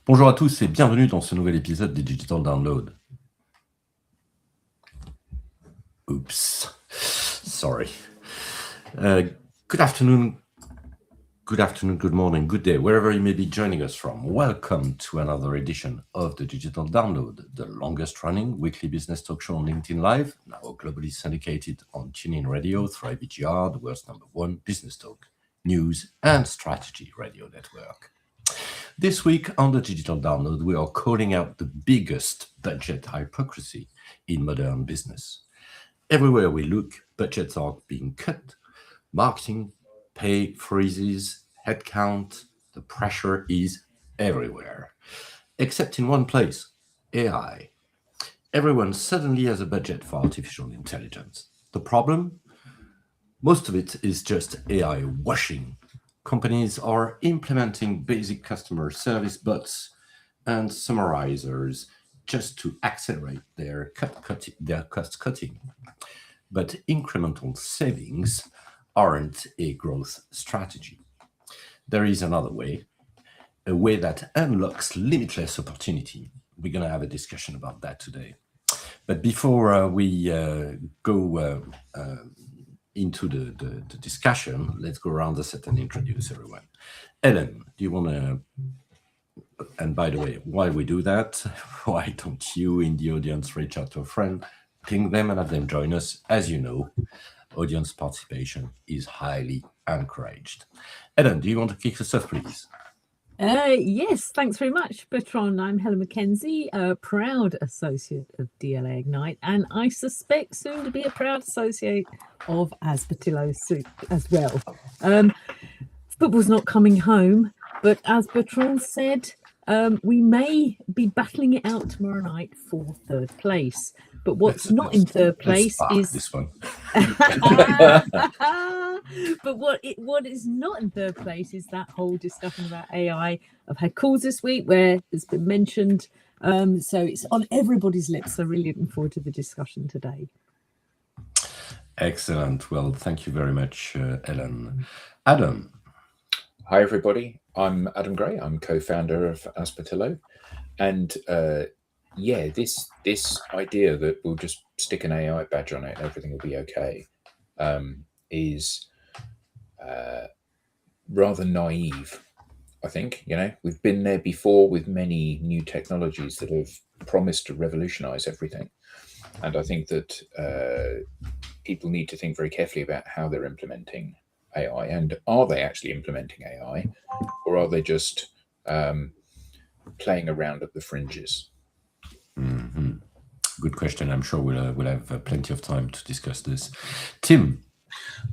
Bonjour à tous et bienvenue dans ce nouvel épisode des Digital Download. Oops, sorry. Good afternoon, good morning, good day, wherever you may be joining us from. Welcome to another edition of the Digital Download, the longest running weekly business talk show on LinkedIn Live, now globally syndicated on TuneIn Radio through IBGR, the world's #1 business talk, news and strategy radio network. This week on the Digital Download, we are calling out the biggest budget hypocrisy in modern business. Everywhere we look, budgets are being cut, marketing, pay freezes, headcount, the pressure is everywhere. Except in one place, AI. Everyone suddenly has a budget for artificial intelligence. The problem? Most of it is just AI washing. Companies are implementing basic customer service bots and summarizers just to accelerate their cost cutting. But incremental savings aren't a growth strategy. There is another way, a way that unlocks limitless opportunity. We're going to have a discussion about that today. But before we go into the discussion, let's go around the set and introduce everyone. Ellen, do you want to, and by the way, while we do that, why don't you in the audience reach out to a friend, ping them and have them join us? As you know, audience participation is highly encouraged. Ellen, do you want to kick us off, please? Yes, thanks very much, Bertrand. I'm Helen McKenzie, a proud associate of DLA Ignite, and I suspect soon to be a proud associate of Aspertillo Soup as well. Football's not coming home, but as Bertrand said, we may be battling it out tomorrow night for third place. But what's not in third place is this one. But what is not in third place is that whole discussion about AI. I've had calls this week where it's been mentioned, so it's on everybody's lips. So really looking forward to the discussion today. Excellent. Well, thank you very much, Ellen. Adam. Hi, everybody. I'm Adam Gray. I'm co-founder of Aspertillo, and yeah, this idea that we'll just stick an AI badge on it and everything will be okay is rather naive. I think, we've been there before with many new technologies that have promised to revolutionize everything. And I think that people need to think very carefully about how they're implementing AI, and are they actually implementing AI, or are they just playing around at the fringes? Mm-hmm. Good question. I'm sure we'll have plenty of time to discuss this. Tim.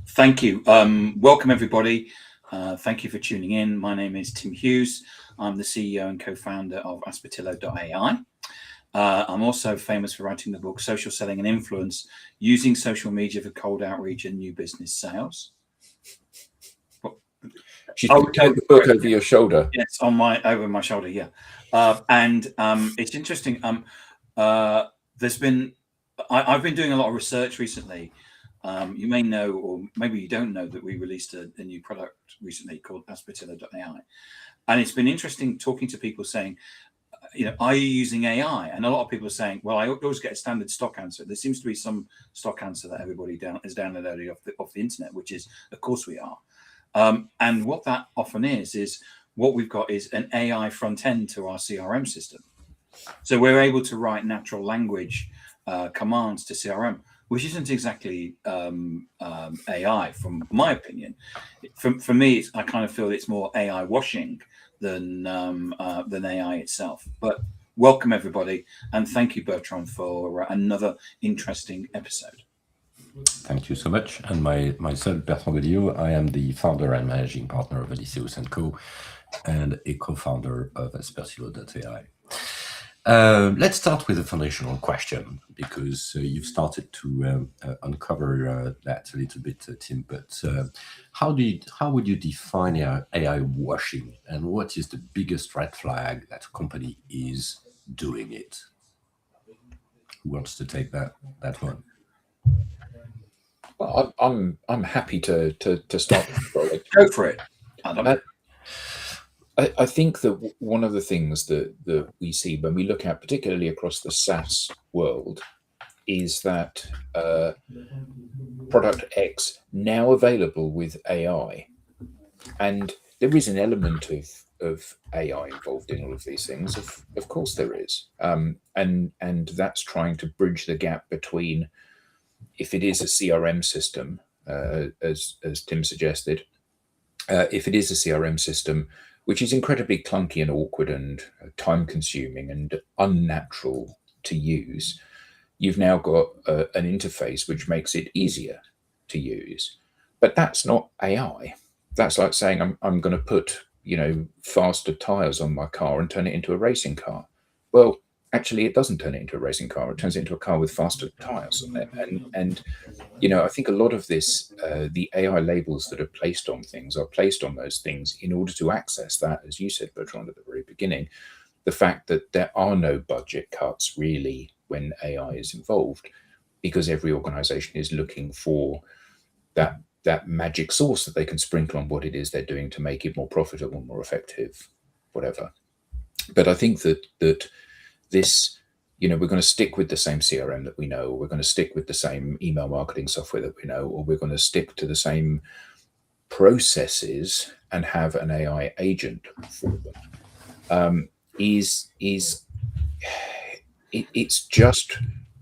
Thank you. Welcome, everybody. Thank you for tuning in. My name is Tim Hughes. I'm the CEO and co-founder of Aspertillo.ai. I'm also famous for writing the book Social Selling and Influence, using social media for cold outreach and new business sales. She's carried the book over your shoulder. Yes, over my shoulder, yeah. And it's interesting. I've been doing a lot of research recently. You may know, or maybe you don't know, that we released a new product recently called Aspertillo.ai. And it's been interesting talking to people saying, are you using AI? And a lot of people are saying, well, I always get a standard stock answer. There seems to be some stock answer that everybody is downloading off the internet, which is, of course we are. And what that often is what we've got is an AI front end to our CRM system. So we're able to write natural language commands to CRM, which isn't exactly AI, from my opinion. For me, I kind of feel it's more AI washing than AI itself. But welcome, everybody, and thank you, Bertrand, for another interesting episode. Thank you so much. And myself, Bertrand Godillot, I am the founder and managing partner of Odysseus & Co. and a co-founder of Aspertillo.ai. Let's start with a foundational question, because you've started to uncover that a little bit, Tim. But how would you define AI washing, and what is the biggest red flag that a company is doing it? Who wants to take that one? Well, I'm happy to start. Go for it. I think that one of the things that we see when we look at, particularly across the SaaS world, is that product X now available with AI, and there is an element of AI involved in all of these things. Of course there is, and that's trying to bridge the gap between, if it is a CRM system, as Tim suggested, if it is a CRM system which is incredibly clunky and awkward and time consuming and unnatural to use, you've now got an interface which makes it easier to use. But that's not AI. That's like saying I'm going to put, faster tires on my car and turn it into a racing car. Well, actually, it doesn't turn it into a racing car. It turns it into a car with faster tires on it. And I think a lot of this, the AI labels that are placed on things are placed on those things in order to access that, as you said, Bertrand, at the very beginning, the fact that there are no budget cuts really when AI is involved, because every organization is looking for that magic sauce that they can sprinkle on what it is they're doing to make it more profitable, more effective, whatever. But I think that this, we're going to stick with the same CRM that we know, or we're going to stick with the same email marketing software that we know, or we're going to stick to the same processes and have an AI agent for them. It's just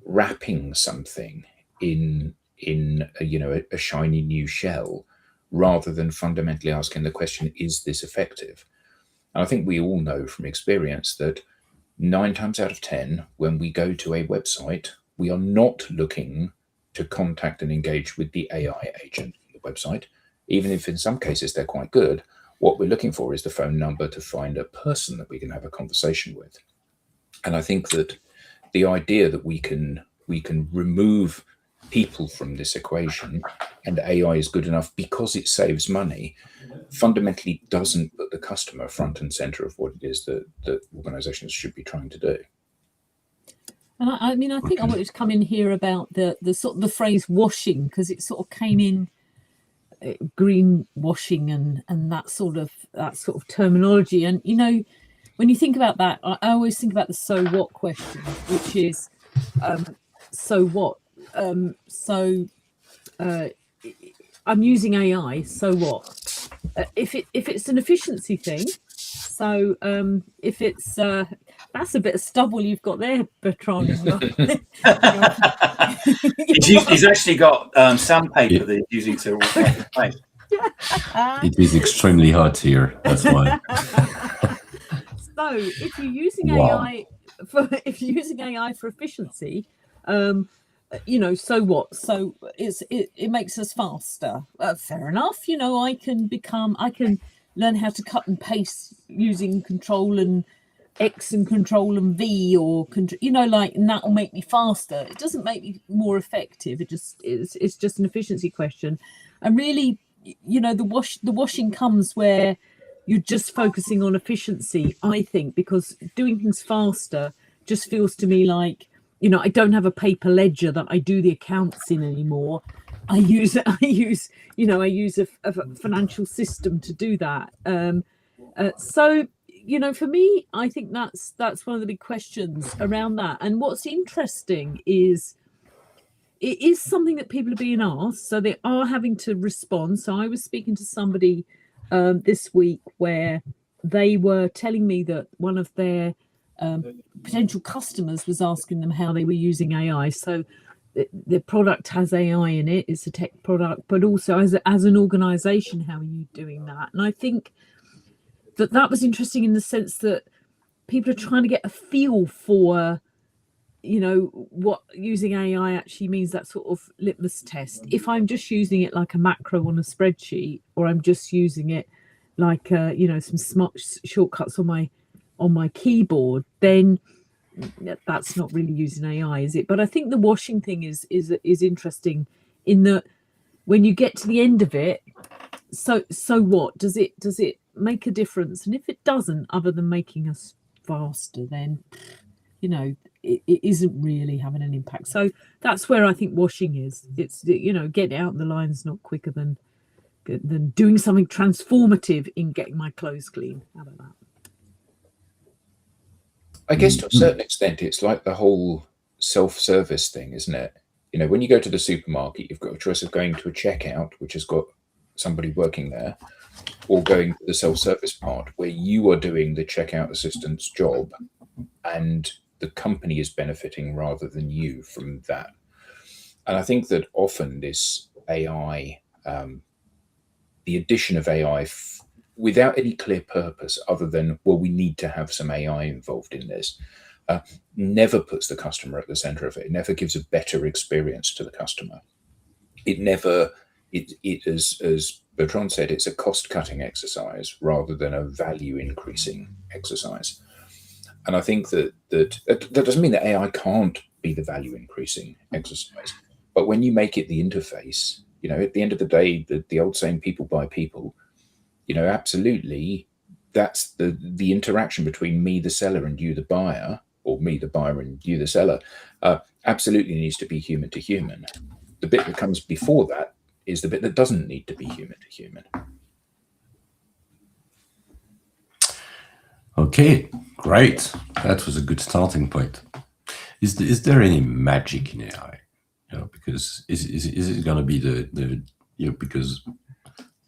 wrapping something in a shiny new shell, rather than fundamentally asking the question, is this effective? And I think we all know from experience that 9 times out of 10, when we go to a website, we are not looking to contact and engage with the AI agent on the website, even if in some cases they're quite good. What we're looking for is the phone number to find a person that we can have a conversation with. And I think that the idea that we can remove people from this equation, and AI is good enough because it saves money, fundamentally doesn't put the customer front and center of what it is that organizations should be trying to do. And I think I wanted to come in here about the sort of the phrase washing, because it sort of came in greenwashing and that sort of terminology. And when you think about that, I always think about the so what question, which is so what. I'm using AI, so what? If it's an efficiency thing, so if it's that's a bit of stubble you've got there, Bertrand. He's actually got sandpaper that he's using to wipe his face. It is extremely hot here. That's why. So if you're using AI for efficiency, so what? So it makes us faster. Fair enough. I can learn how to cut and paste using Control and X and Control and V, or and that will make me faster. It doesn't make me more effective. It's just an efficiency question. And really, the washing comes where you're just focusing on efficiency, I think, because doing things faster just feels to me like, I don't have a paper ledger that I do the accounts in anymore. I use a financial system to do that. So for me, I think that's one of the big questions around that. And what's interesting is it is something that people are being asked, so they are having to respond. So I was speaking to somebody this week where they were telling me that one of their potential customers was asking them how they were using AI. So the product has AI in it, it's a tech product, but also as an organization, how are you doing that? And I think that was interesting in the sense that people are trying to get a feel for what using AI actually means, that sort of litmus test. If I'm just using it like a macro on a spreadsheet, or I'm just using it like some smart shortcuts on my keyboard, then that's not really using AI, is it? But I think the washing thing is interesting in that when you get to the end of it, so what? Does it make a difference? And if it doesn't, other than making us faster, then it isn't really having an impact. So that's where I think washing is. It's get it out, the line's not quicker than than doing something transformative in getting my clothes clean. How about that? I guess to a certain extent, it's like the whole self-service thing, isn't it? You know, when you go to the supermarket, you've got a choice of going to a checkout, which has got somebody working there, or going to the self-service part where you are doing the checkout assistant's job and the company is benefiting rather than you from that. And I think that often this AI, the addition of AI without any clear purpose other than, well, we need to have some AI involved in this, never puts the customer at the center of it. It never gives a better experience to the customer. It never, as Bertrand said, it's a cost-cutting exercise rather than a value-increasing exercise. And I think that doesn't mean that AI can't be the value-increasing exercise. But when you make it the interface, you know, at the end of the day, the old saying, people buy people, you know, absolutely, that's the interaction between me, the seller, and you, the buyer, or me, the buyer, and you, the seller, absolutely needs to be human to human. The bit that comes before that is the bit that doesn't need to be human to human. Okay, great. That was a good starting point. Is there any magic in AI? You know, because is it going to be the you know, because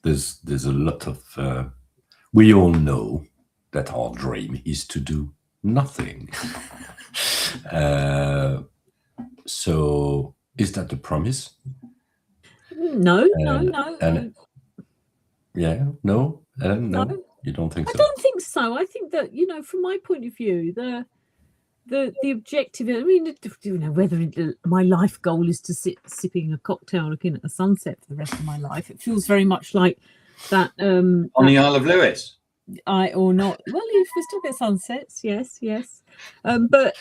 there's a lot of we all know that our dream is to do nothing. So is that the promise? No. Yeah, no, no. No. You don't think I so? don't think so. I think that, you know, from my point of view, the objective, I mean, you know, whether my life goal is to sit sipping a cocktail looking at the sunset for the rest of my life, it feels very much like that On the Isle of Lewis. Or not. Well, if we still get sunsets, yes. But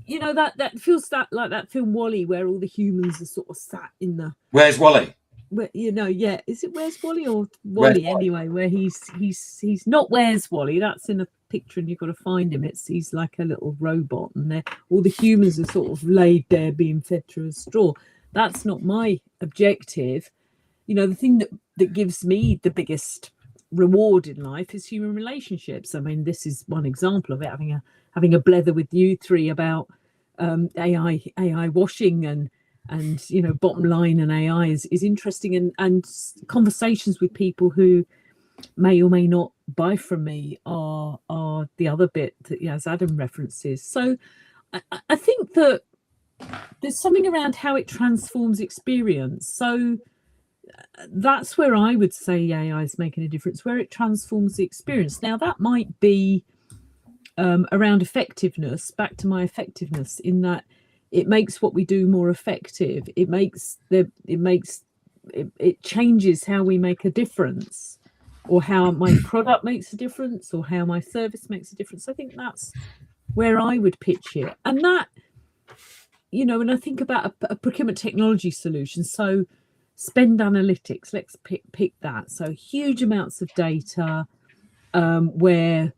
you know, that feels like that film WALL-E, where all the humans are sort of sat in the. Where's Wally? Where, you know, yeah, is it Where's Wally or Wally anyway? Where he's not Where's Wally. That's in a picture, and you've got to find him. He's like a little robot, and all the humans are sort of laid there being fed through a straw. That's not my objective. You know, the thing that gives me the biggest reward in life is human relationships. I mean, this is one example of it. Having a blether with you three about AI washing and you know, bottom line and AI is interesting, and conversations with people who may or may not buy from me are the other bit that, as Adam references. So I think that there's something around how it transforms experience. So that's where I would say AI is making a difference, where it transforms the experience. Now, that might be around effectiveness, back to my effectiveness, in that it makes what we do more effective. It changes how we make a difference, or how my product makes a difference, or how my service makes a difference. I think that's where I would pitch it. And that, you know, when I think about a procurement technology solution, so spend analytics, let's pick that. So huge amounts of data where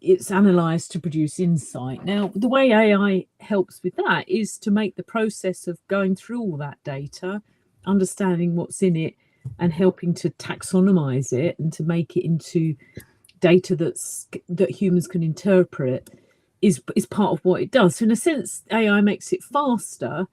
it's analysed to produce insight. Now, the way AI helps with that is to make the process of going through all that data, understanding what's in it, and helping to taxonomize it and to make it into data that humans can interpret is part of what it does. So in a sense, AI makes it faster,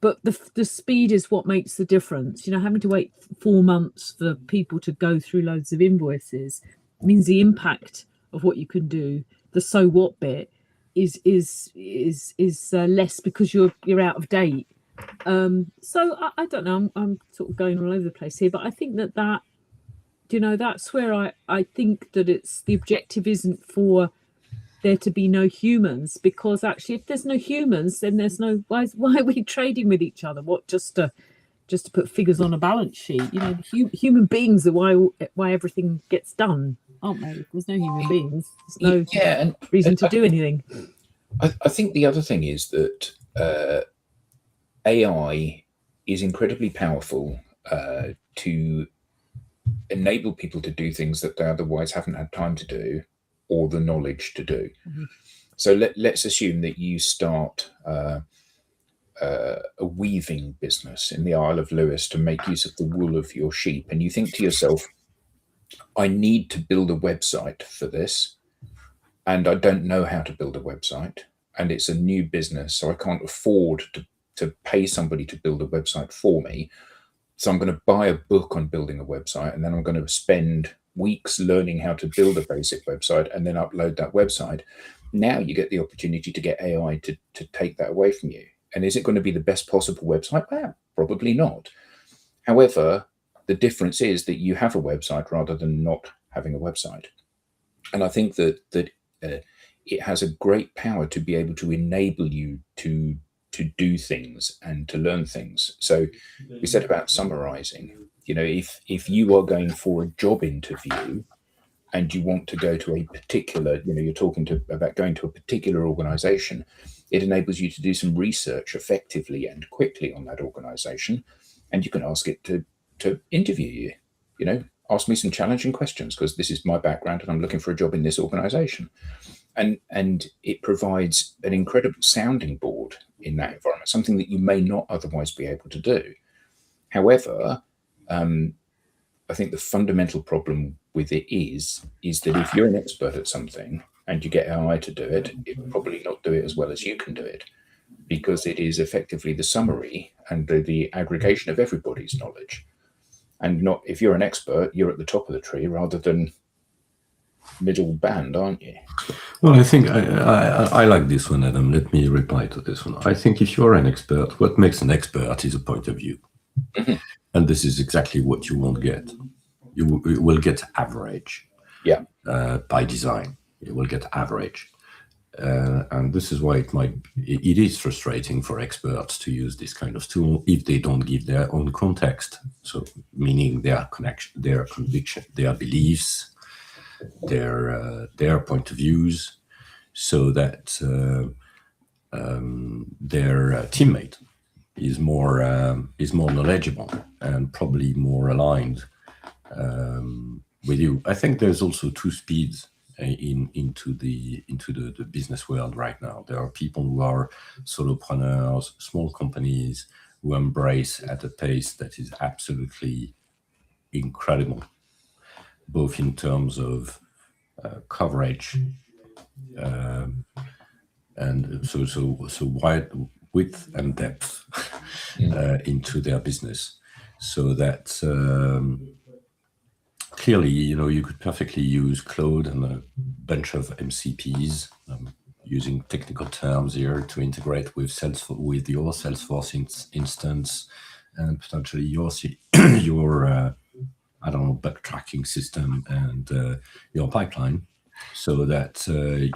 but the speed is what makes the difference. You know, having to wait 4 months for people to go through loads of invoices means the impact of what you can do, the so what bit, is less because you're out of date. So I don't know. I'm sort of going all over the place here, but I think that you know, that's where I think that it's the objective isn't for there to be no humans, because actually, if there's no humans, then there's no why are we trading with each other? What, just to put figures on a balance sheet? You know, human beings are why everything gets done, aren't they? If there's no human beings, there's no reason to do anything. I think the other thing is that AI is incredibly powerful to enable people to do things that they otherwise haven't had time to do or the knowledge to do. Mm-hmm. So let's assume that you start a weaving business in the Isle of Lewis to make use of the wool of your sheep, and you think to yourself, I need to build a website for this, and I don't know how to build a website, and it's a new business, so I can't afford to pay somebody to build a website for me. So I'm going to buy a book on building a website, and then I'm going to spend weeks learning how to build a basic website and then upload that website. Now you get the opportunity to get AI to take that away from you. And is it going to be the best possible website? Well, probably not. However, the difference is that you have a website rather than not having a website. And I think that it has a great power to be able to enable you to do things and to learn things. So we said about summarizing, if you are going for a job interview and you want to go to a particular, you're talking about going to a particular organization, it enables you to do some research effectively and quickly on that organization. And you can ask it to interview you, ask me some challenging questions because this is my background and I'm looking for a job in this organization. And it provides an incredible sounding board in that environment, something that you may not otherwise be able to do. However, I think the fundamental problem with it is that if you're an expert at something and you get AI to do it, it will probably not do it as well as you can do it, because it is effectively the summary and the aggregation of everybody's knowledge. And not, if you're an expert, you're at the top of the tree rather than middle band, aren't you? Well, I think I like this one, Adam. Let me reply to this one. I think if you're an expert, what makes an expert is a point of view. Mm-hmm. And this is exactly what you won't get. You will get average. Yeah. By design, you will get average. And this is why it is frustrating for experts to use this kind of tool if they don't give their own context. So meaning their connection, their conviction, their beliefs, their point of views, so that their teammate is more knowledgeable and probably more aligned with you. I think there's also two speeds into the business world right now. There are people who are solopreneurs, small companies who embrace at a pace that is absolutely incredible, both in terms of coverage and so wide width and depth into their business, so that clearly, you could perfectly use Claude and a bunch of MCPs, using technical terms here, to integrate with Salesforce, with your Salesforce instance, and potentially your bug tracking system and your pipeline, so that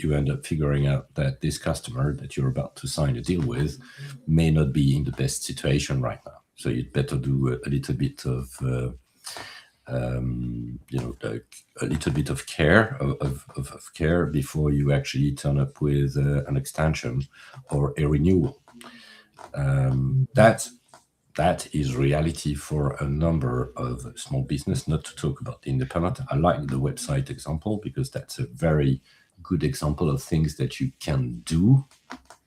you end up figuring out that this customer that you're about to sign a deal with may not be in the best situation right now. So you'd better do a little bit of a little bit of care before you actually turn up with an extension or a renewal. That is reality for a number of small business, not to talk about the independent. I like the website example because that's a very good example of things that you can do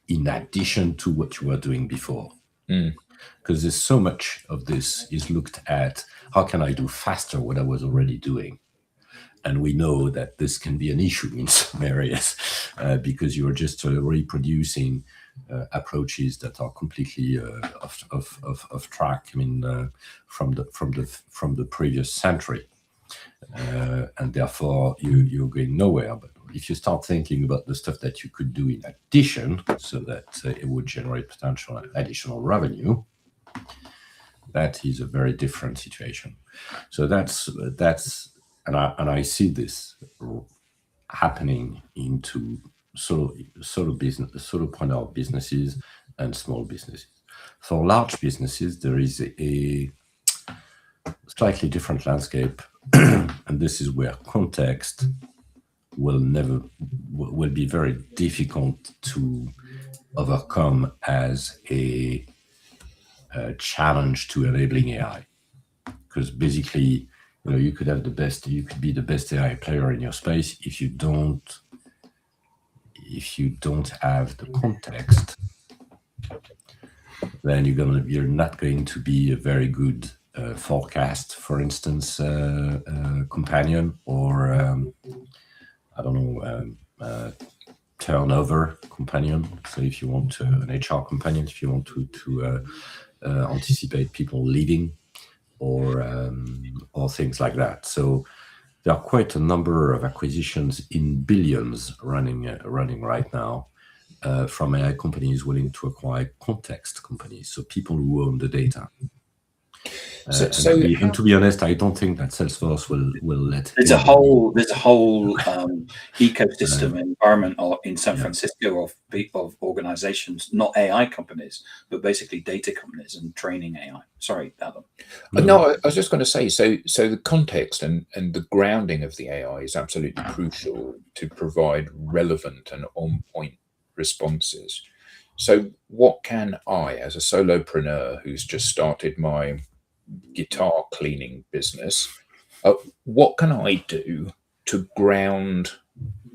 in addition to what you were doing before. Because there's so much of this is looked at, how can I do faster what I was already doing? And we know that this can be an issue in some areas because you're just reproducing approaches that are completely off track. I mean, from the previous century, and therefore you're going nowhere. But if you start thinking about the stuff that you could do in addition, so that it would generate potential additional revenue, that is a very different situation. So that's and I see this happening into solopreneur businesses and small businesses. For large businesses, there is a slightly different landscape, and this is where context will be very difficult to overcome as a challenge to enabling AI, because basically, you could be the best AI player in your space if you don't have the context then you're not going to be a very good forecast, for instance, companion, or I don't know, turnover companion. So if you want an HR companion, if you want to anticipate people leaving, or things like that. So there are quite a number of acquisitions in billions running right now from AI companies willing to acquire context companies, so people who own the data. And to be honest, I don't think that Salesforce will let. There's a whole ecosystem environment in San Francisco of organizations, not AI companies, but basically data companies and training AI. Sorry, Adam. No, I was just going to say, so the context and the grounding of the AI is absolutely crucial to provide relevant and on-point responses. So what can I, as a solopreneur who's just started my guitar cleaning business, what can I do to ground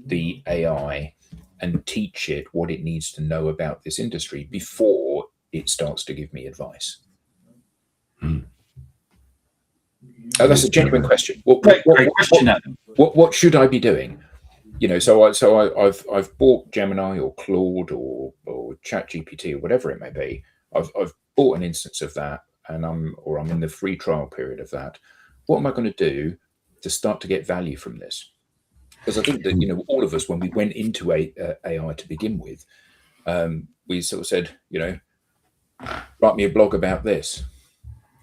the AI and teach it what it needs to know about this industry before it starts to give me advice? That's a genuine question. Great question, Adam. What should I be doing? So I've bought Gemini or Claude or ChatGPT or whatever it may be. I've bought an instance of that, and I'm in the free trial period of that. What am I going to do to start to get value from this? Because I think that all of us, when we went into AI to begin with, we sort of said, write me a blog about this,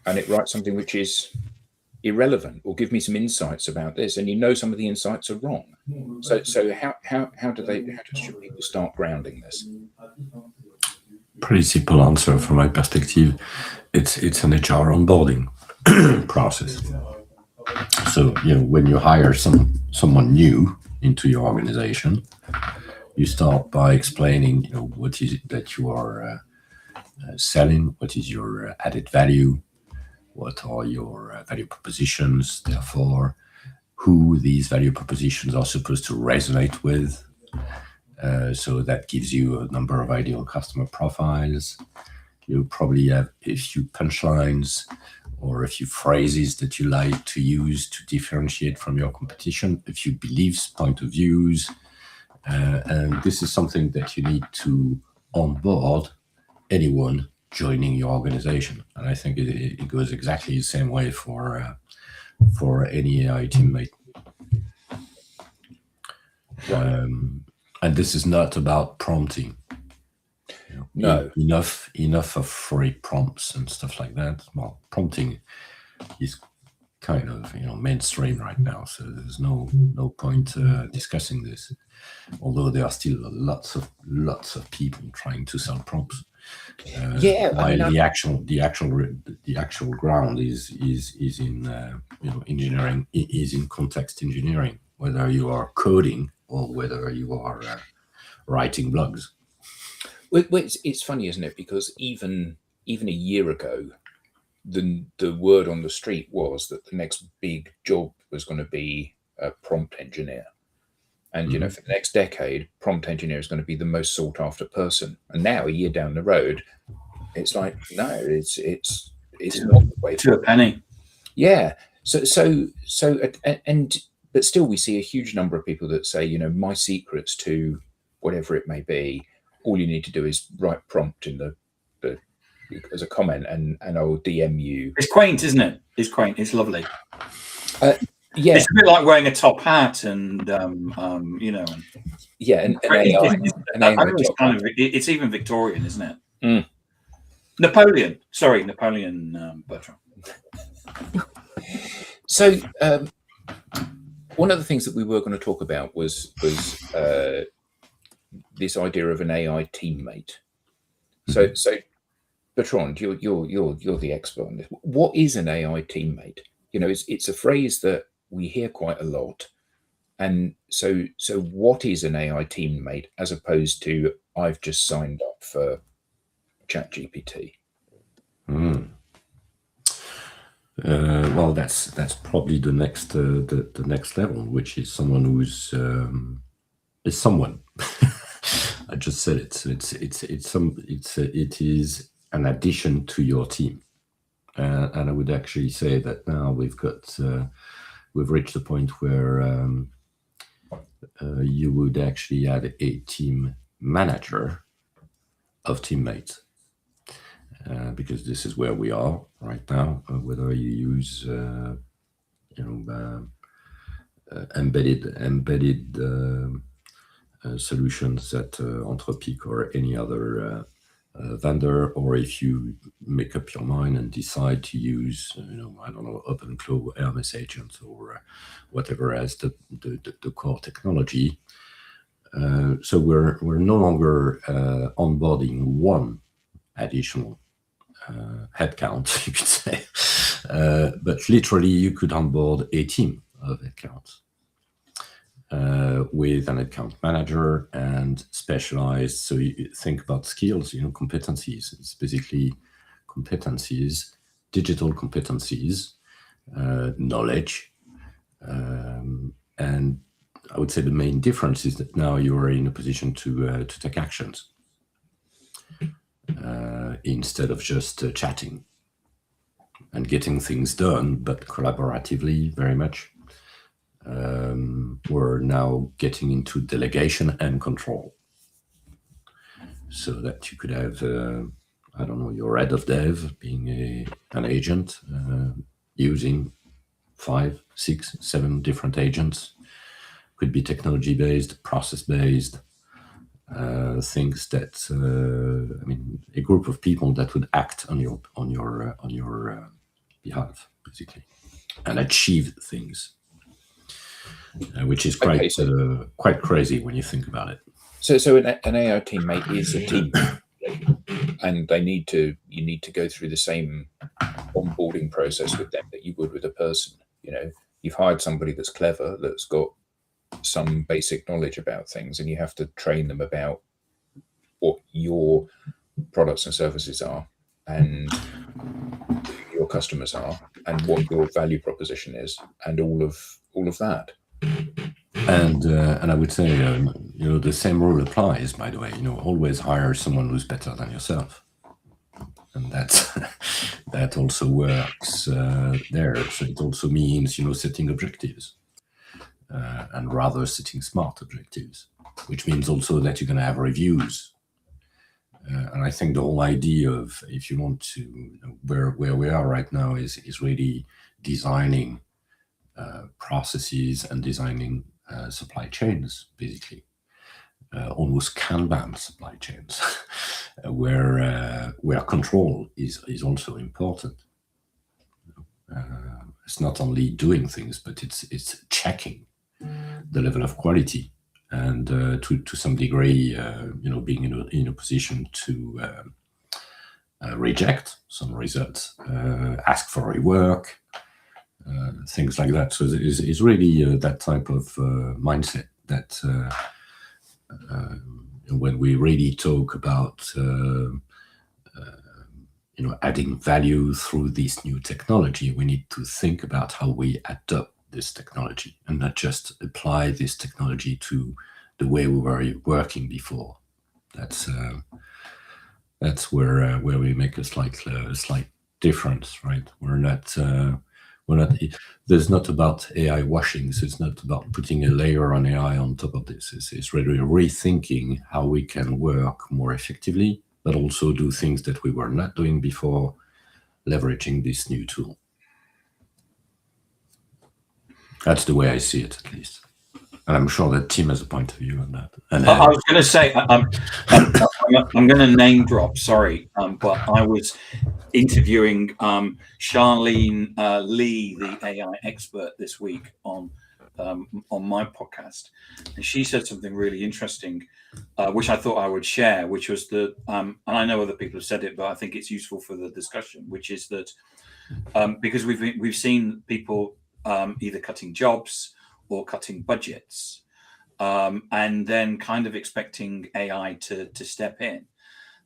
and it writes something which is irrelevant, or give me some insights about this, and some of the insights are wrong. So how should people start grounding this? Pretty simple answer from my perspective. It's an HR onboarding process. So when you hire someone new into your organization, you start by explaining what is it that you are selling, what is your added value, what are your value propositions, therefore who these value propositions are supposed to resonate with. So that gives you a number of ideal customer profiles. You probably have a few punchlines or a few phrases that you like to use to differentiate from your competition, a few beliefs, point of views. And this is something that you need to onboard anyone joining your organization. And I think it goes exactly the same way for any AI teammate. And this is not about prompting. No. Enough of free prompts and stuff like that. Well, prompting is kind of mainstream right now, so there's no point discussing this. Although there are still lots of people trying to sell prompts. While the actual ground is in engineering, is in context engineering, whether you are coding or whether you are writing blogs. Well, it's funny, isn't it? Because even a year ago, the word on the street was that the next big job was going to be a prompt engineer. And, for the next decade, prompt engineer is going to be the most sought after person. And now, a year down the road, it's like, no, it's not the way to a penny. Yeah. But still, we see a huge number of people that say, my secrets to whatever it may be, all you need to do is write prompt in the as a comment, and I'll DM you. It's quaint, isn't it? It's quaint. It's lovely. Yeah, it's a bit like wearing a top hat, and Yeah, it's even Victorian, isn't it? Mm. Napoleon, Bertrand. So one of the things that we were going to talk about was this idea of an AI teammate. So Bertrand, you're the expert on this. What is an AI teammate? It's a phrase that we hear quite a lot. And so what is an AI teammate as opposed to I've just signed up for ChatGPT? Well, that's probably the next the next level, which is someone who's is someone. I just said it. So it is an addition to your team. And I would actually say that now we've reached the point where you would actually add a team manager of teammates, because this is where we are right now. Whether you use embedded solutions at Anthropic or any other vendor, or if you make up your mind and decide to use, I don't know, OpenClaw, Hermes Agent, or whatever as the core technology. So we're no longer onboarding one additional headcount, you could say, but literally you could onboard a team of headcounts with an account manager and specialized. So you think about skills, competencies. It's basically competencies, digital competencies, knowledge, and I would say the main difference is that now you are in a position to take actions instead of just chatting and getting things done, but collaboratively very much. We're now getting into delegation and control, so that you could have, your head of dev being an agent, using 5, 6, 7 different agents. Could be technology-based, process-based, things that, a group of people that would act on your behalf, basically, and achieve things. Which is quite quite crazy when you think about it. So an AI teammate is a team, and you need to go through the same onboarding process with them that you would with a person. You've hired somebody that's clever, that's got some basic knowledge about things, and you have to train them about what your products and services are, and who your customers are, and what your value proposition is, and all of that. And I would say, the same rule applies, by the way. Always hire someone who's better than yourself, and that also works there. So it also means, setting objectives, and rather setting smart objectives, which means also that you're going to have reviews. And I think the whole idea of, if you want to, where we are right now is really designing processes and designing supply chains, basically, almost Kanban supply chains, where control is also important. It's not only doing things, but it's checking the level of quality, and to some degree, being in a position to reject some results, ask for rework. Things like that. So it's really that type of mindset that when we really talk about adding value through this new technology, we need to think about how we adopt this technology and not just apply this technology to the way we were working before. That's where we make a slight difference, right? We're not. There's not about AI washing, so it's not about putting a layer on AI on top of this. It's really rethinking how we can work more effectively, but also do things that we were not doing before, leveraging this new tool. That's the way I see it, at least. And I'm sure that Tim has a point of view on that. And I was going to say, I'm going to name drop, sorry, but I was interviewing Charlene Lee, the AI expert, this week on my podcast, and she said something really interesting, which I thought I would share, which was that, and I know other people have said it, but I think it's useful for the discussion, which is that because we've seen people either cutting jobs or cutting budgets, and then kind of expecting AI to step in.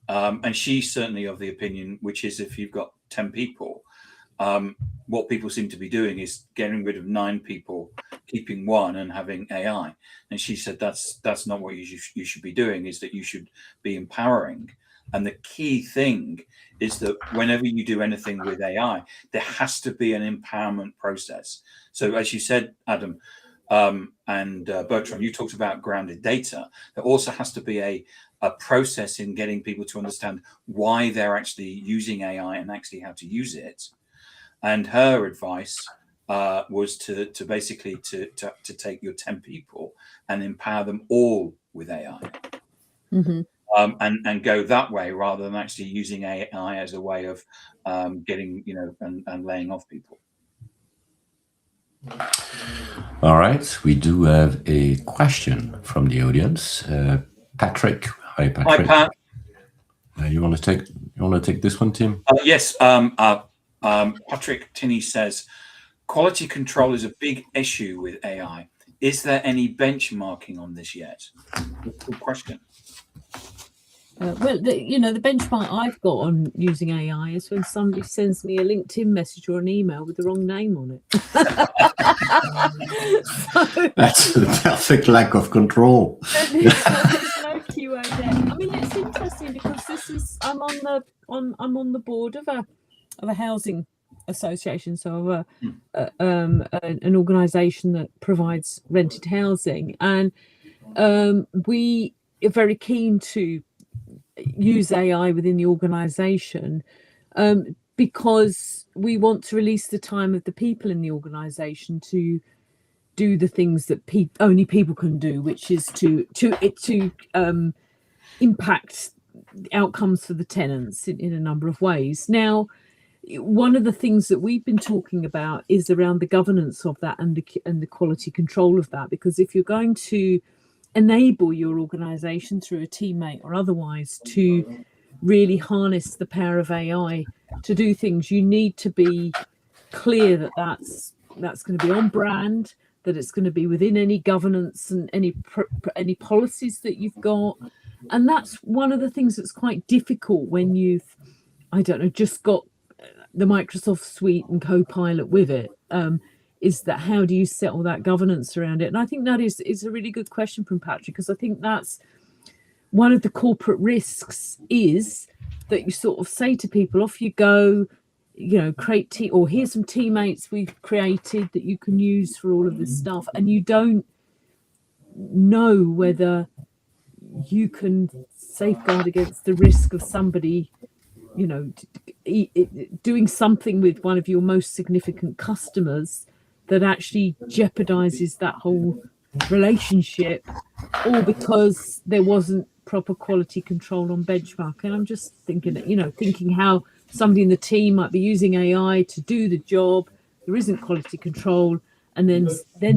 And she's certainly of the opinion, which is, if you've got 10 people, what people seem to be doing is getting rid of 9 people, keeping 1 and having AI. And she said that's not what you should be doing, is that you should be empowering And the key thing is that whenever you do anything with AI, there has to be an empowerment process. So as you said, Adam, and Bertrand, you talked about grounded data. There also has to be a process in getting people to understand why they're actually using AI and actually how to use it. And her advice was to basically to take your 10 people and empower them all with AI. Mm-hmm. And go that way rather than actually using AI as a way of getting, and laying off people. All right, we do have a question from the audience. Patrick, hi Patrick. Hi Pat. You want to take this one, Tim? Yes. Patrick Tinney says, quality control is a big issue with AI. Is there any benchmarking on this yet? Good question. Well, the benchmark I've got on using AI is when somebody sends me a LinkedIn message or an email with the wrong name on it. That's the perfect lack of control. There's no QA there. I mean, it's interesting because I'm on the board of a housing association, so an organisation that provides rented housing, and we are very keen to use AI within the organisation because we want to release the time of the people in the organisation to do the things that only people can do, which is to impact outcomes for the tenants in a number of ways. Now, one of the things that we've been talking about is around the governance of that and the quality control of that, because if you're going to enable your organisation through a teammate or otherwise to really harness the power of AI to do things, you need to be clear that that's going to be on brand, that it's going to be within any governance and any policies that you've got. And that's one of the things that's quite difficult when you've, just got the Microsoft suite and Copilot with it. Is that how do you settle that governance around it? And I think that is a really good question from Patrick, because I think that's one of the corporate risks, is that you sort of say to people, off you go, create or here's some teammates we've created that you can use for all of this stuff, and you don't know whether you can safeguard against the risk of somebody doing something with one of your most significant customers that actually jeopardizes that whole relationship, or because there wasn't proper quality control on benchmark. And I'm just thinking how somebody in the team might be using AI to do the job, there isn't quality control, and then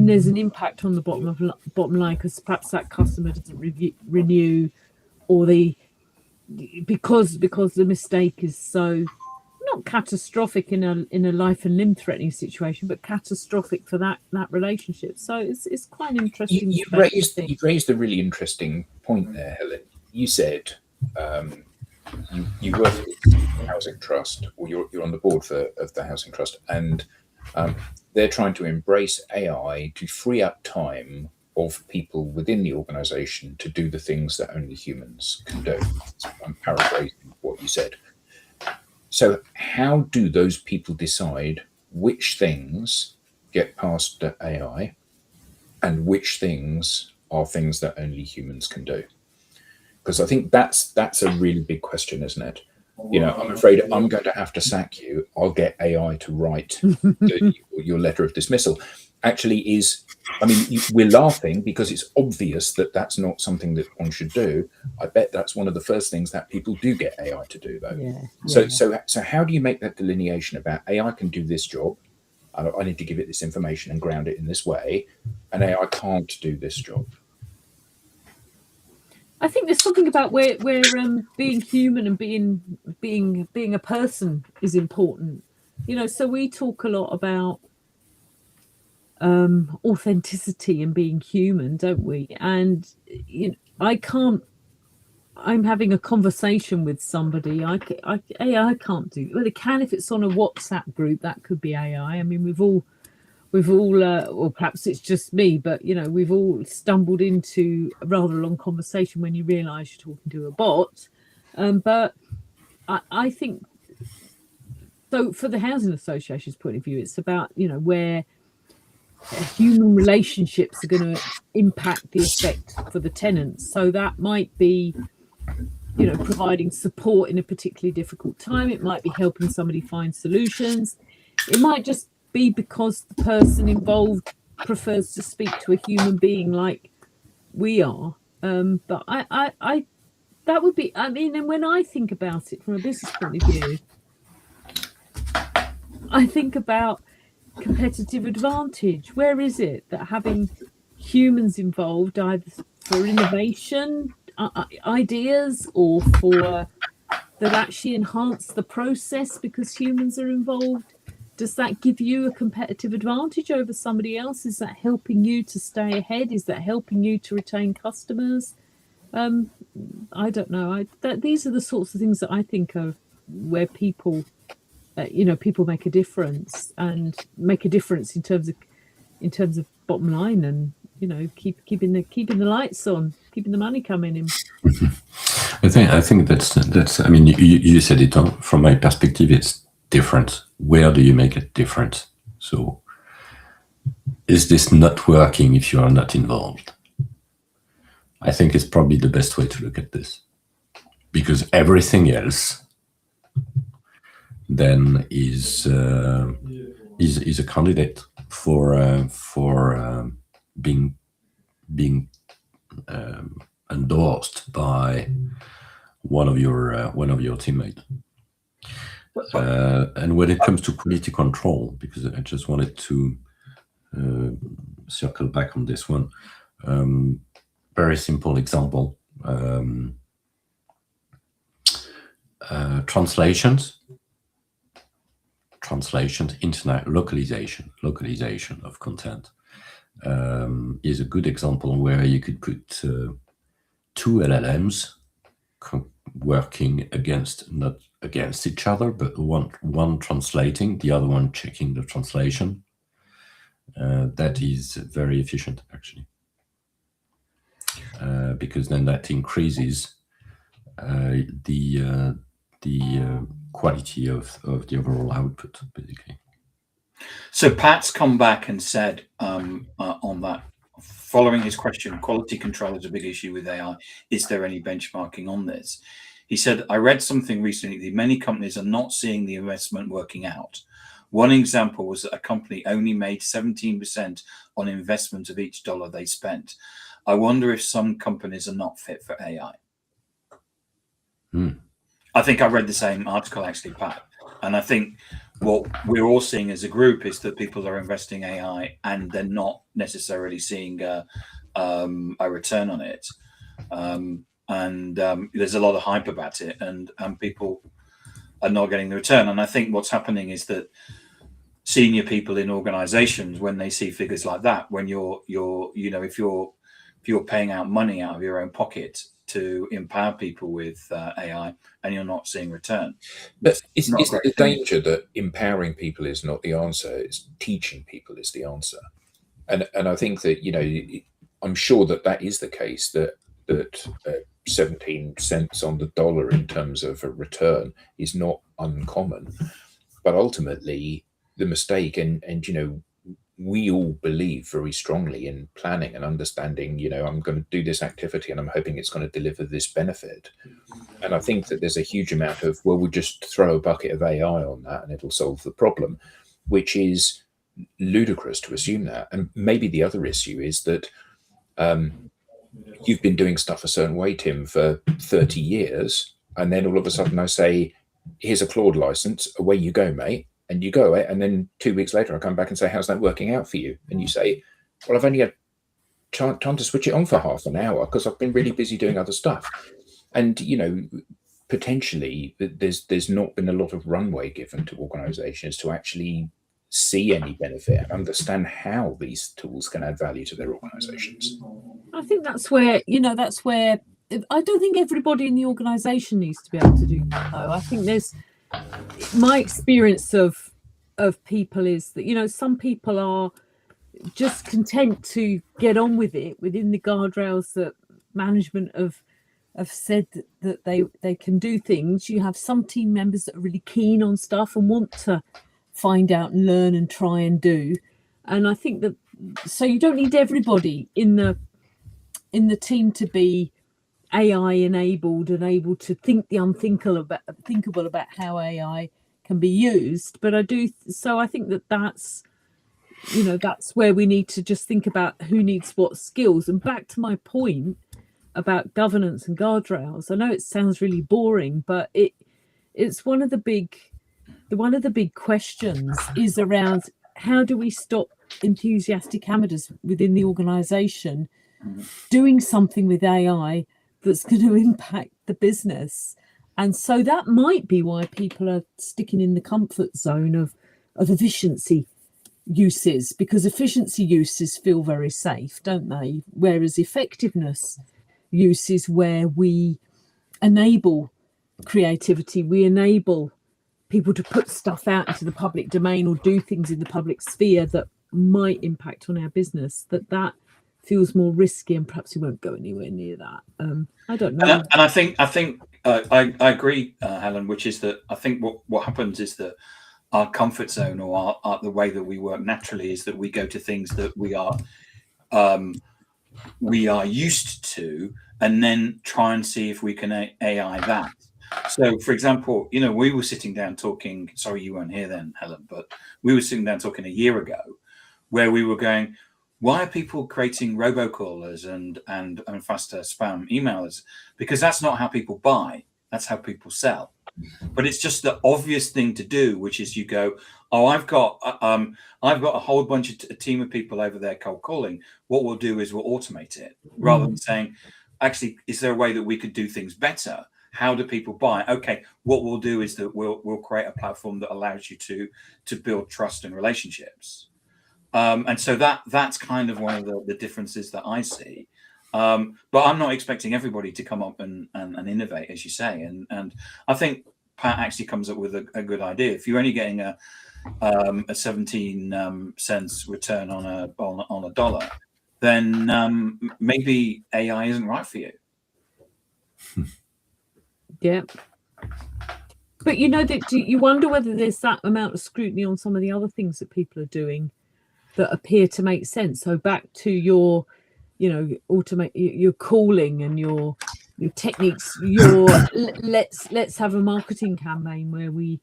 there's an impact on the bottom line because perhaps that customer doesn't renew, or because the mistake is so not catastrophic in a life and limb threatening situation, but catastrophic for that relationship. So it's quite an interesting. You raised a really interesting point there, Helen. You said you work for the Housing Trust, or you're on the board of the Housing Trust, and they're trying to embrace AI to free up time of people within the organisation to do the things that only humans can do. I'm paraphrasing what you said. So how do those people decide which things get passed to AI and which things are things that only humans can do? Because I think that's a really big question, isn't it? I'm afraid I'm going to have to sack you. I'll get AI to write your letter of dismissal. Actually we're laughing because it's obvious that that's not something that one should do. I bet that's one of the first things that people do get AI to do, though. Yeah. So how do you make that delineation about AI can do this job, I need to give it this information and ground it in this way, and AI can't do this job? I think there's something about where being human and being a person is important. So we talk a lot about authenticity and being human, don't we? And I'm having a conversation with somebody. AI can't do. Well, it can if it's on a WhatsApp group. That could be AI. I mean, we've all, or perhaps it's just me, but we've all stumbled into a rather long conversation when you realise you're talking to a bot, But I think, so for the housing association's point of view, it's about, where human relationships are going to impact the effect for the tenants. So that might be, providing support in a particularly difficult time. It might be helping somebody find solutions. It might just be because the person involved prefers to speak to a human being like we are. But I that would be, and when I think about it from a business point of view, I think about competitive advantage. Where is it that having humans involved, either for innovation, ideas, or for that actually enhance the process because humans are involved, does that give you a competitive advantage over somebody else? Is that helping you to stay ahead? Is that helping you to retain customers? I don't know. These are the sorts of things that I think of where people, people make a difference, and make a difference in terms of bottom line, and keeping the lights on, keeping the money coming in. I think that's. I mean, you said it. From my perspective, it's different. Where do you make a difference? So, is this not working if you are not involved? I think it's probably the best way to look at this, because everything else then is a candidate for being endorsed by one of your teammates. And when it comes to quality control, because I just wanted to circle back on this one. Very simple example. Translations, internet localization of content is a good example where you could put two LLMs working not against each other, but one translating, the other one checking the translation. That is very efficient, actually, because then that increases the quality of the overall output, basically. So Pat's come back and said on that, following his question, quality control is a big issue with AI. Is there any benchmarking on this? He said, I read something recently that many companies are not seeing the investment working out. One example was that a company only made 17% on investment of each dollar they spent. I wonder if some companies are not fit for AI. I think I read the same article, actually, Pat. And I think what we're all seeing as a group is that people are investing AI and they're not necessarily seeing a return on it. There's a lot of hype about it, and people are not getting the return. And I think what's happening is that senior people in organizations, when they see figures like that, when if you're paying out money out of your own pocket to empower people with AI and you're not seeing return. But isn't the danger that empowering people is not the answer? It's teaching people is the answer. And I think that, I'm sure that is the case, that 17 cents on the dollar in terms of a return is not uncommon. But ultimately, the mistake, and we all believe very strongly in planning and understanding, I'm going to do this activity and I'm hoping it's going to deliver this benefit. And I think that there's a huge amount of, well, we'll just throw a bucket of AI on that and it'll solve the problem, which is ludicrous to assume that. And maybe the other issue is that you've been doing stuff a certain way, Tim, for 30 years. And then all of a sudden I say, here's a Claude license, away you go, mate. And you go away, and then 2 weeks later, I come back and say, how's that working out for you? And you say, well, I've only had time to switch it on for half an hour because I've been really busy doing other stuff. And, potentially there's not been a lot of runway given to organizations to actually see any benefit and understand how these tools can add value to their organizations. I think that's where I don't think everybody in the organization needs to be able to do that, though. I think my experience of people is that some people are just content to get on with it within the guardrails that management have have said that they can do things. You have some team members that are really keen on stuff and want to find out and learn and try and do. And I think that, so you don't need everybody in the team to be AI enabled and able to think the unthinkable about how AI can be used. But I think that's where we need to just think about who needs what skills. And back to my point about governance and guardrails, I know it sounds really boring, but it's one of the big questions is around how do we stop enthusiastic amateurs within the organization doing something with AI that's going to impact the business. And so that might be why people are sticking in the comfort zone of efficiency uses, because efficiency uses feel very safe, don't they? Whereas effectiveness uses where we enable creativity, we enable people to put stuff out into the public domain or do things in the public sphere that might impact on our business, that feels more risky, and perhaps we won't go anywhere near that. I don't know. And I think I agree, Helen, which is that I think what happens is that our comfort zone or the way that we work naturally is that we go to things that we are used to, and then try and see if we can AI that. So, for example, we were sitting down talking. Sorry, you weren't here then, Helen, but we were sitting down talking a year ago, where we were going, why are people creating robocallers and faster spam emailers? Because that's not how people buy. That's how people sell. But it's just the obvious thing to do, which is you go, oh, I've got a whole bunch of a team of people over there cold calling. What we'll do is we'll automate it, rather than saying, actually, is there a way that we could do things better? How do people buy? Okay, what we'll do is that we'll create a platform that allows you to build trust and relationships. And so that's kind of one of the differences that I see. But I'm not expecting everybody to come up and innovate, as you say. And I think Pat actually comes up with a good idea. If you're only getting a 17 cents return on a dollar, then maybe AI isn't right for you. Yeah. But you wonder whether there's that amount of scrutiny on some of the other things that people are doing that appear to make sense. So back to your, automate your calling and your techniques. Let's have a marketing campaign where we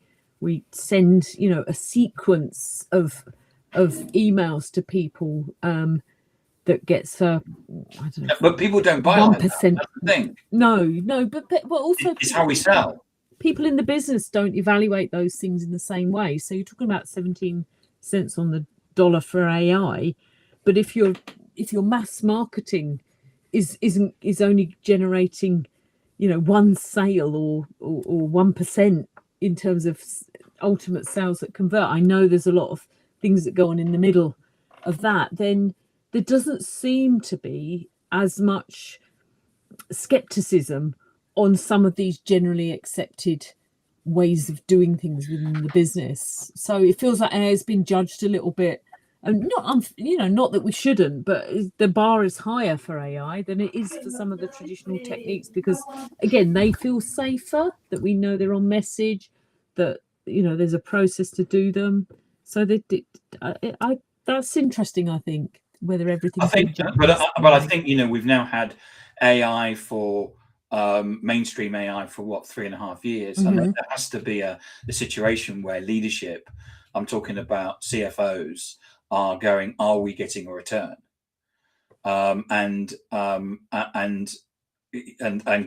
send a sequence of emails to people that gets I don't know. But people don't buy 1%. That's the thing. No, but also it's how we sell. People in the business don't evaluate those things in the same way. So you're talking about 17 cents on the dollar for AI, but if your mass marketing is only generating one sale or 1% in terms of ultimate sales that convert, I know there's a lot of things that go on in the middle of that, then there doesn't seem to be as much skepticism on some of these generally accepted ways of doing things within the business. So it feels like AI has been judged a little bit, and not that we shouldn't, but the bar is higher for AI than it is for some of the traditional techniques, because again, they feel safer, that we know they're on message, that there's a process to do them. So that's interesting. I think whether everything. But I think we've now had AI for mainstream AI for 3.5 years, and there has to be a situation where leadership, I'm talking about CFOs, are going, are we getting a return? And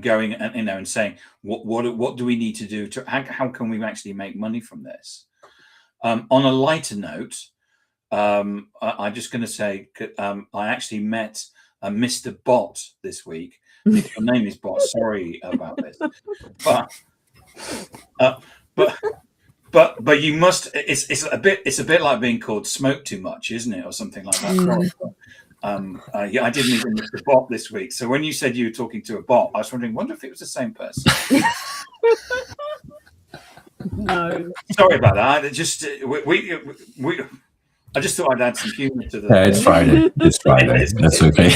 going and saying what do we need to do to how can we actually make money from this? On a lighter note, I'm just going to say I actually met Mr. Bot this week. If your name is Bot, sorry about this, but you must. It's a bit like being called smoke too much, isn't it, or something like that? I did meet Mr. Bot this week. So when you said you were talking to a bot, I was wonder if it was the same person. No, sorry about that. Just I just thought I'd add some humour to the. Yeah, it's Friday. It's Friday. That's okay.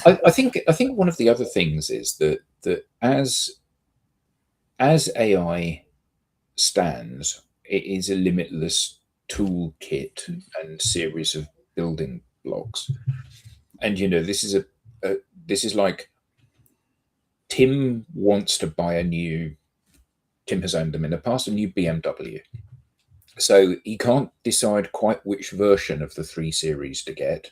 I think one of the other things is that that as AI stands, it is a limitless toolkit and series of building blocks. And this is like Tim wants to buy Tim has owned them in the past, a new BMW. So he can't decide quite which version of the 3 Series to get.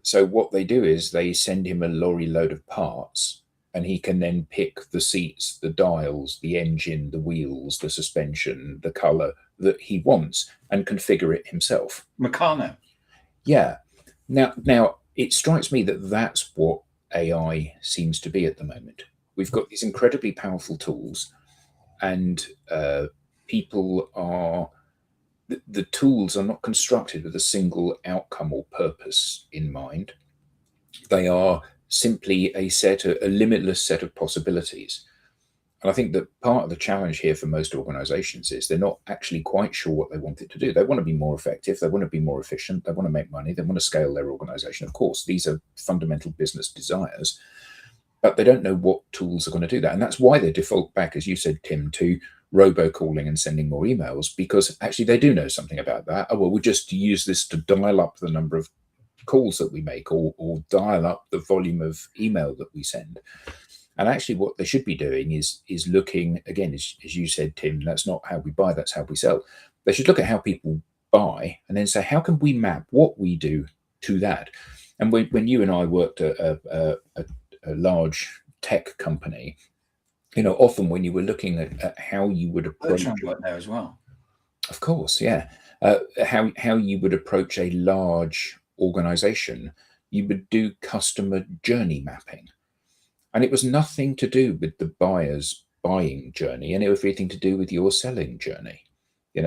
So what they do is they send him a lorry load of parts, and he can then pick the seats, the dials, the engine, the wheels, the suspension, the color that he wants, and configure it himself. Meccano. Yeah. Now it strikes me that that's what AI seems to be at the moment. We've got these incredibly powerful tools, and people are the tools are not constructed with a single outcome or purpose in mind. They are simply a limitless set of possibilities. And I think that part of the challenge here for most organizations is they're not actually quite sure what they want it to do. They want to be more effective. They want to be more efficient. They want to make money. They want to scale their organization. Of course, these are fundamental business desires, but they don't know what tools are going to do that. And that's why they default back, as you said, Tim, to robocalling and sending more emails, because actually they do know something about that. Oh, well, we'll just use this to dial up the number of calls that we make, or dial up the volume of email that we send. And actually what they should be doing is looking, again, as you said, Tim, that's not how we buy, that's how we sell. They should look at how people buy and then say, how can we map what we do to that? And when you and I worked at a large tech company, often when you were looking at how you would approach work there as well. Of course, yeah. How you would approach a large organization, you would do customer journey mapping. And it was nothing to do with the buyer's buying journey, and it was everything to do with your selling journey.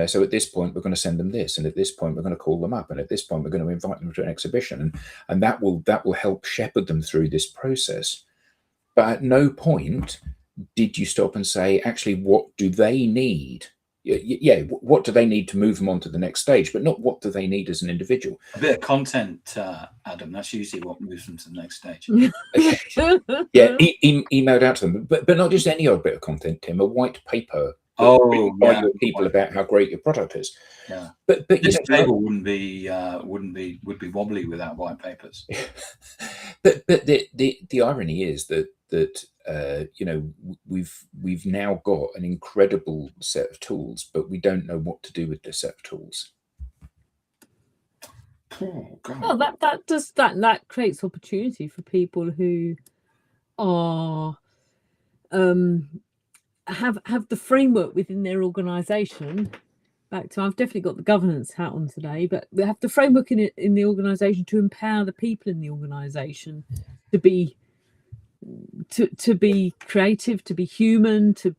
So at this point, we're going to send them this, and at this point, we're going to call them up, and at this point, we're going to invite them to an exhibition, and that will help shepherd them through this process. But at no point did you stop and say, actually, what do they need? Yeah, what do they need to move them on to the next stage, but not what do they need as an individual. A bit of content, Adam. That's usually what moves them to the next stage. Yeah, emailed out to them, but not just any old bit of content, Tim. A white paper. By your people about how great your product is. Yeah, but this table would be wobbly without white papers. but the irony is that we've now got an incredible set of tools, but we don't know what to do with this set of tools. Oh, God. Well, that creates opportunity for people who are have the framework within their organization. I've definitely got the governance hat on today, but we have the framework in the organization to empower the people in the organization to be creative, to be human, to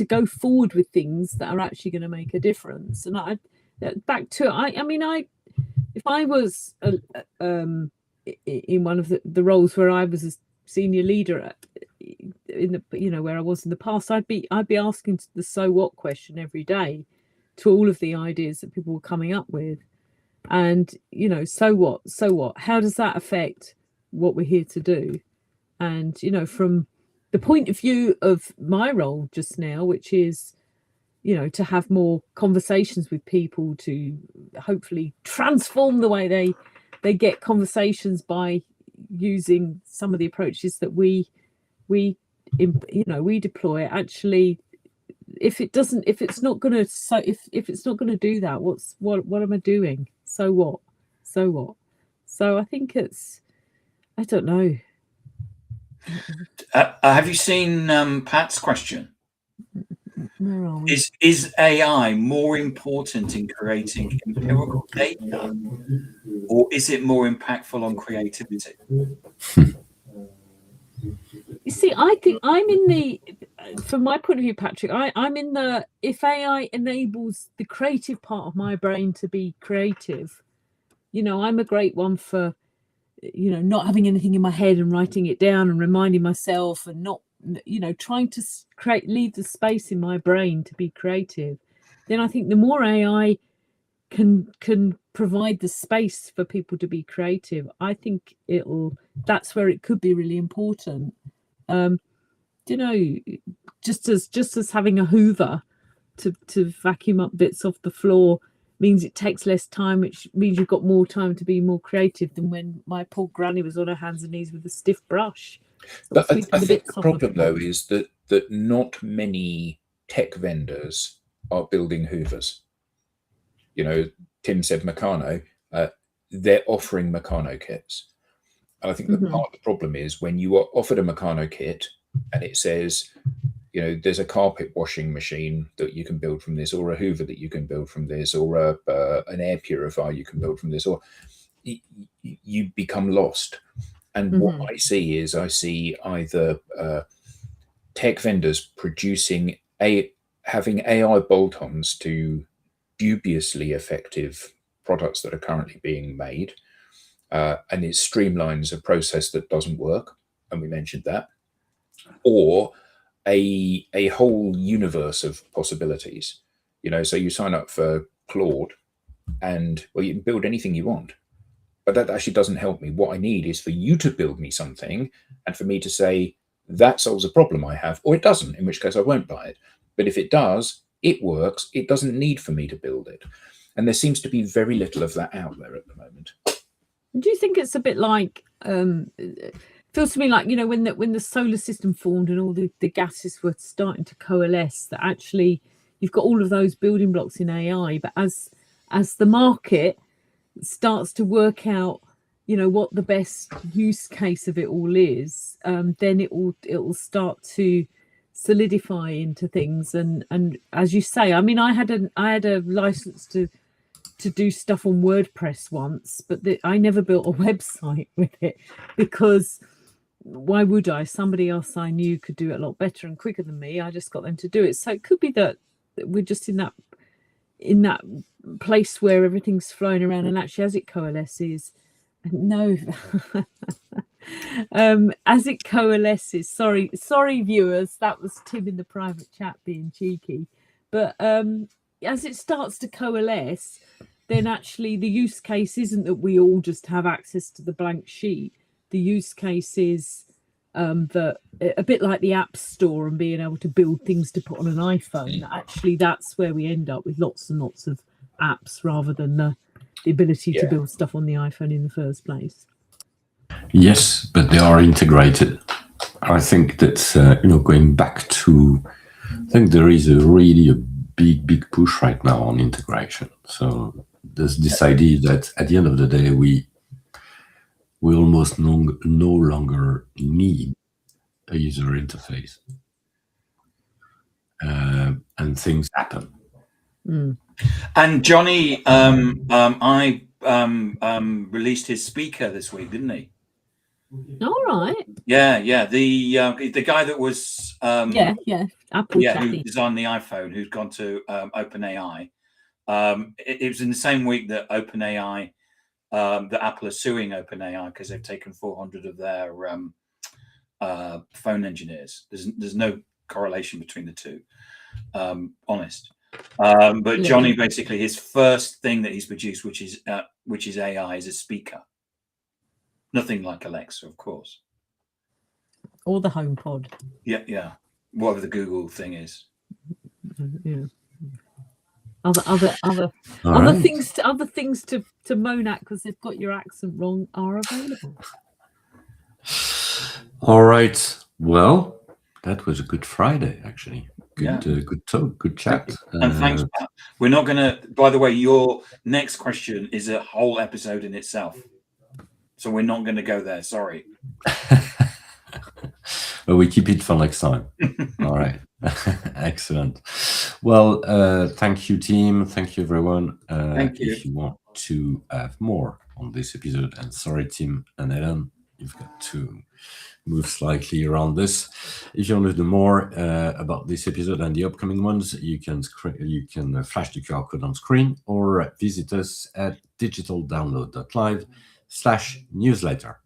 go forward with things that are actually going to make a difference. And if I was in one of the roles where I was a senior leader where I was in the past, I'd be asking the so what question every day to all of the ideas that people were coming up with. And so what, how does that affect what we're here to do? And from the point of view of my role just now, which is to have more conversations with people, to hopefully transform the way they get conversations by using some of the approaches that we deploy. Actually, if it's not going to do that, what am I doing? So what? So I think I don't know. Have you seen Pat's question? Where are we? Is AI more important in creating empirical data, or is it more impactful on creativity? You see, I think I'm in the, from my point of view, Patrick, I'm in the, if AI enables the creative part of my brain to be creative, I'm a great one for, not having anything in my head and writing it down and reminding myself and not, trying to leave the space in my brain to be creative. Then I think the more AI can provide the space for people to be creative, I think that's where it could be really important. you know, just as having a Hoover to vacuum up bits off the floor means it takes less time, which means you've got more time to be more creative than when my poor granny was on her hands and knees with a stiff brush. But I think the problem, though, is that not many tech vendors are building Hoovers. You know, Tim said Meccano. They're offering Meccano kits. And I think that part of the problem is when you are offered a Meccano kit and it says, you know, there's a carpet washing machine that you can build from this, or a Hoover that you can build from this, or an air purifier you can build from this, or you become lost. And what I see either tech vendors producing having AI bolt-ons to dubiously effective products that are currently being made, and it streamlines a process that doesn't work, and we mentioned that, or a whole universe of possibilities. You know, so you sign up for Claude, and well, you can build anything you want, but that actually doesn't help me. What I need is for you to build me something, and for me to say that solves a problem I have, or it doesn't, in which case I won't buy it. But if it does, it works. It doesn't need for me to build it. And there seems to be very little of that out there at the moment. Do you think it's a bit like, it feels to me like, you know, when the solar system formed and all the gases were starting to coalesce, that actually you've got all of those building blocks in AI, but as the market starts to work out, you know, what the best use case of it all is, then it will start to solidify into things. And as you say, I mean, I had a license to do stuff on WordPress once, but I never built a website with it, because why would I? Somebody else I knew could do it a lot better and quicker than me. I just got them to do it. So it could be that we're just in that place where everything's flowing around, and actually as it coalesces, no, as it coalesces, sorry viewers, that was Tim in the private chat being cheeky, but as it starts to coalesce, then actually the use case isn't that we all just have access to the blank sheet. The use case is that, a bit like the App Store and being able to build things to put on an iPhone, actually that's where we end up with lots and lots of apps rather than the ability to build stuff on the iPhone in the first place. Yes, but they are integrated. I think that, you know, going back to, I think there is really a big push right now on integration. So there's this idea that at the end of the day, we almost no longer need a user interface, and things happen. And Johnny, I released his speaker this week, didn't he? All right. Yeah. The guy that was Apple, who designed the iPhone, who's gone to OpenAI. It was in the same week that OpenAI, that Apple are suing OpenAI because they've taken 400 of their phone engineers. There's no correlation between the two, honest. But Johnny, basically, his first thing that he's produced, which is AI, is a speaker. Nothing like Alexa, of course, or the HomePod. Yeah. Whatever the Google thing is. Yeah. Other things to moan at because they've got your accent wrong are available. All right. Well, that was a good Friday, actually. Good talk, good chat. And thanks, Pat. We're not going to, by the way, your next question is a whole episode in itself. So we're not going to go there. Sorry. But we keep it for next time. All right. Excellent. Well, thank you, team. Thank you, everyone. Thank you. If you want to have more on this episode, and sorry, Tim and Ellen, you've got to move slightly around this. If you want to know more about this episode and the upcoming ones, you can flash the QR code on screen or visit us at digitaldownload.live/newsletter.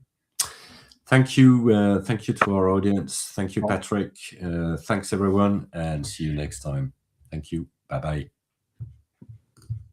Thank you to our audience. Thank you, Patrick. Thanks, everyone, and see you next time. Thank you. Bye-bye.